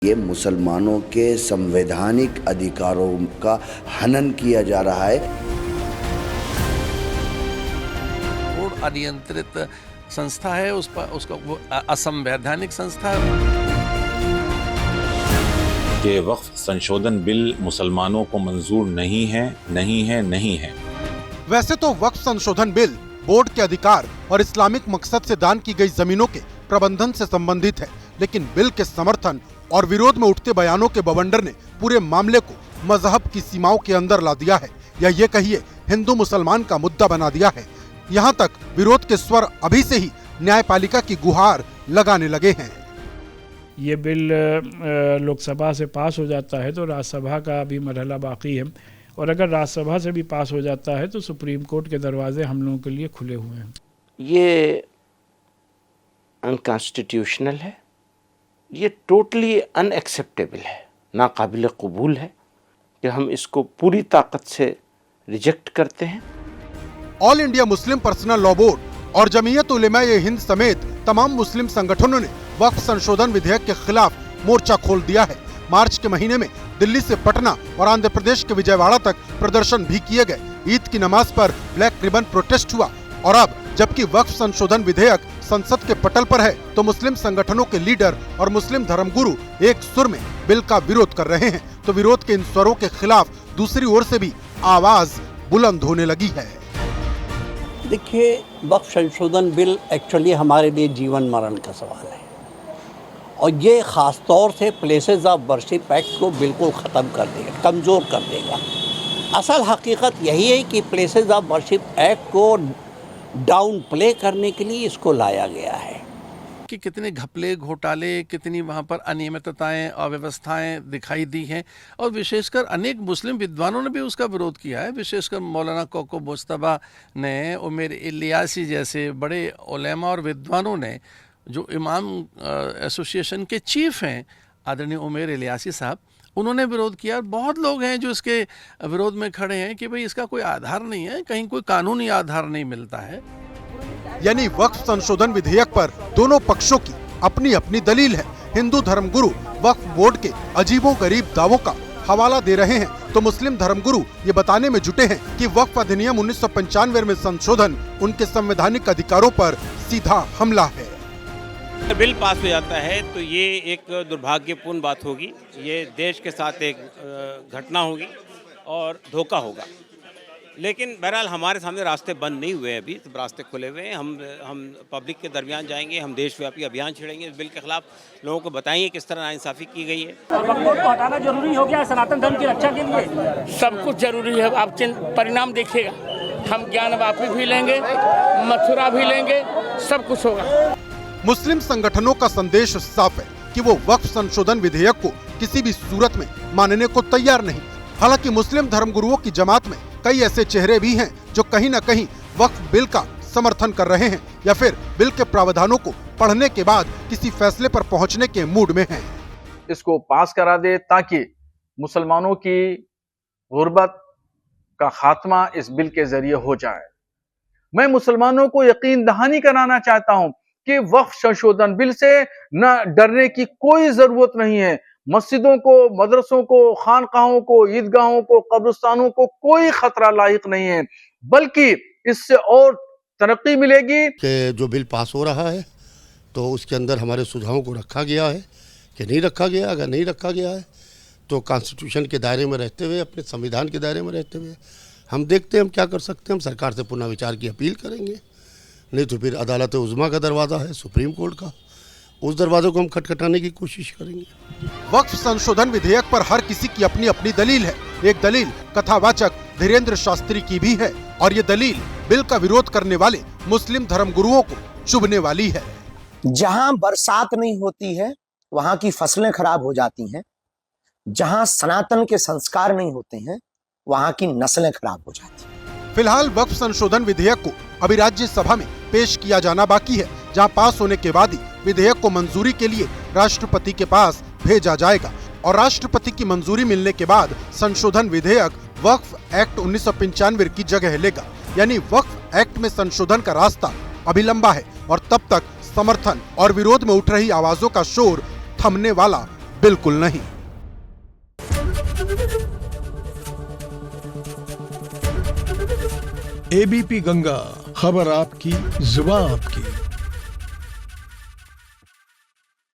ये मुसलमानों के संवैधानिक अधिकारों का हनन किया जा रहा है। बोर्ड अनियंत्रित संस्था है, उसका वो असंवैधानिक संस्था है। ये वक्फ संशोधन बिल मुसलमानों को मंजूर नहीं है। वैसे तो वक्फ संशोधन बिल बोर्ड के अधिकार और इस्लामिक मकसद से दान की गई जमीनों के प्रबंधन से संबंधित है, लेकिन बिल के समर्थन और विरोध में उठते बयानों के बवंडर ने पूरे मामले को मजहब की सीमाओं के अंदर ला दिया है, या ये कहिए हिंदू मुसलमान का मुद्दा बना दिया है। यहाँ तक विरोध के स्वर अभी से ही न्यायपालिका की गुहार लगाने लगे हैं। ये बिल लोकसभा से पास हो जाता है तो राज्यसभा का भी मरहला बाकी है, और अगर राज्यसभा से भी पास हो जाता है तो सुप्रीम कोर्ट के दरवाजे हम लोगों के लिए खुले हुए हैं। ये अनकॉन्स्टिट्यूशनल है, ये टोटली अनएक्सेप्टेबल है, नाकाबिल कबूल है कि हम इसको पूरी ताकत से रिजेक्ट करते हैं। All India Muslim personal law board और जमीयत उलेमा ए हिंद समेत तमाम मुस्लिम संगठनों ने वक्फ संशोधन विधेयक के खिलाफ मोर्चा खोल दिया है। मार्च के महीने में दिल्ली से पटना और आंध्र प्रदेश के विजयवाड़ा तक प्रदर्शन भी किए गए। ईद की नमाज पर ब्लैक रिबन प्रोटेस्ट हुआ, और अब जबकि वक्फ संशोधन विधेयक संसद के पटल पर है तो मुस्लिम संगठनों के लीडर और मुस्लिम धर्मगुरु एक सुर में बिल का विरोध कर रहे हैं। तो विरोध के इन स्वरों के खिलाफ दूसरी ओर से भी आवाज बुलंद होने लगी है। देखिए, वक्फ संशोधन बिल एक्चुअली हमारे लिए जीवन मरण का सवाल है, और ये ख़ास तौर से प्लेसेस ऑफ वर्शिप एक्ट को बिल्कुल ख़त्म कर देगा, कमज़ोर कर देगा। असल हकीकत यही है कि प्लेसेस ऑफ वर्शिप एक्ट को डाउन प्ले करने के लिए इसको लाया गया है। कि कितने घपले घोटाले, कितनी वहाँ पर अनियमितताएं अव्यवस्थाएं दिखाई दी हैं, और विशेषकर अनेक मुस्लिम विद्वानों ने भी उसका विरोध किया है। विशेषकर मौलाना कोको मुस्तफा ने, उमर इलियासी जैसे बड़े उलेमा और विद्वानों ने, जो इमाम एसोसिएशन के चीफ हैं आदरणीय उमर इलियासी साहब, उन्होंने विरोध किया। बहुत लोग हैं जो इसके विरोध में खड़े हैं कि भाई इसका कोई आधार नहीं है, कहीं कोई कानूनी आधार नहीं मिलता है। यानी वक्फ संशोधन विधेयक पर दोनों पक्षों की अपनी अपनी दलील है। हिंदू धर्मगुरु वक्फ बोर्ड के अजीबोगरीब दावों का हवाला दे रहे हैं, तो मुस्लिम धर्मगुरु ये बताने में जुटे हैं कि वक्फ अधिनियम 1995 में संशोधन उनके संवैधानिक अधिकारों पर सीधा हमला है। बिल पास हो जाता है तो ये एक दुर्भाग्यपूर्ण बात होगी, ये देश के साथ एक घटना होगी और धोखा होगा। लेकिन बहरहाल हमारे सामने रास्ते बंद नहीं हुए हैं, अभी तो रास्ते खुले हुए हैं। हम पब्लिक के दरमियान जाएंगे, हम देशव्यापी अभियान छेड़ेंगे इस बिल के खिलाफ, लोगों को बताएंगे किस तरह नाइंसाफ़ी की गई है। वक्फ बोर्ड को हटाना जरूरी हो गया सनातन धर्म की रक्षा के लिए। सब कुछ जरूरी है। आप परिणाम देखिएगा, हम ज्ञानवापी भी लेंगे, मथुरा भी लेंगे, सब कुछ होगा। मुस्लिम संगठनों का संदेश साफ है कि वो वक्फ संशोधन विधेयक को किसी भी सूरत में मानने को तैयार नहीं। हालांकि मुस्लिम धर्मगुरुओं की जमात में कई ऐसे चेहरे भी हैं जो कहीं न कहीं वक्फ बिल का समर्थन कर रहे हैं, या फिर बिल के प्रावधानों को पढ़ने के बाद किसी फैसले पर पहुंचने के मूड में हैं। इसको पास करा दे ताकि मुसलमानों की गुर्बत का खात्मा इस बिल के जरिए हो जाए। मैं मुसलमानों को यकीन दहानी कराना चाहता हूं कि वक्फ संशोधन बिल से न डरने की कोई जरूरत नहीं है। मस्जिदों को, मदरसों को, खानकाहों को, ईदगाहों को, कब्रिस्तानों को कोई खतरा लायक नहीं है, बल्कि इससे और तरक्की मिलेगी। कि जो बिल पास हो रहा है तो उसके अंदर हमारे सुझावों को रखा गया है कि नहीं रखा गया। अगर नहीं रखा गया है तो कॉन्स्टिट्यूशन के दायरे में रहते हुए, अपने संविधान के दायरे में रहते हुए हम देखते हैं हम क्या कर सकते हैं। हम सरकार से पुनः विचार की अपील करेंगे, नहीं तो फिर अदालत उज़्मा का दरवाज़ा है सुप्रीम कोर्ट का, उस दरवाजे को हम खटखटाने की कोशिश करेंगे। वक्फ संशोधन विधेयक पर हर किसी की अपनी अपनी दलील है। एक दलील कथावाचक धीरेन्द्र शास्त्री की भी है, और ये दलील बिल का विरोध करने वाले मुस्लिम धर्मगुरुओं को चुभने वाली है। जहां बरसात नहीं होती है वहां की फसलें खराब हो जाती हैं, जहां सनातन के संस्कार नहीं होते हैं वहां की नस्लें खराब हो जाती हैं। फिलहाल वक्फ संशोधन विधेयक को अभी राज्यसभा में पेश किया जाना बाकी है, जहां पास होने के बाद ही विधेयक को मंजूरी के लिए राष्ट्रपति के पास भेजा जाएगा, और राष्ट्रपति की मंजूरी मिलने के बाद संशोधन विधेयक वक्फ एक्ट 1995 की जगह लेगा। यानी वक्फ एक्ट में संशोधन का रास्ता अभी लंबा है, और तब तक समर्थन और विरोध में उठ रही आवाजों का शोर थमने वाला बिल्कुल नहीं। एबीपी गंगा, खबर आपकी, जुबान आपकी।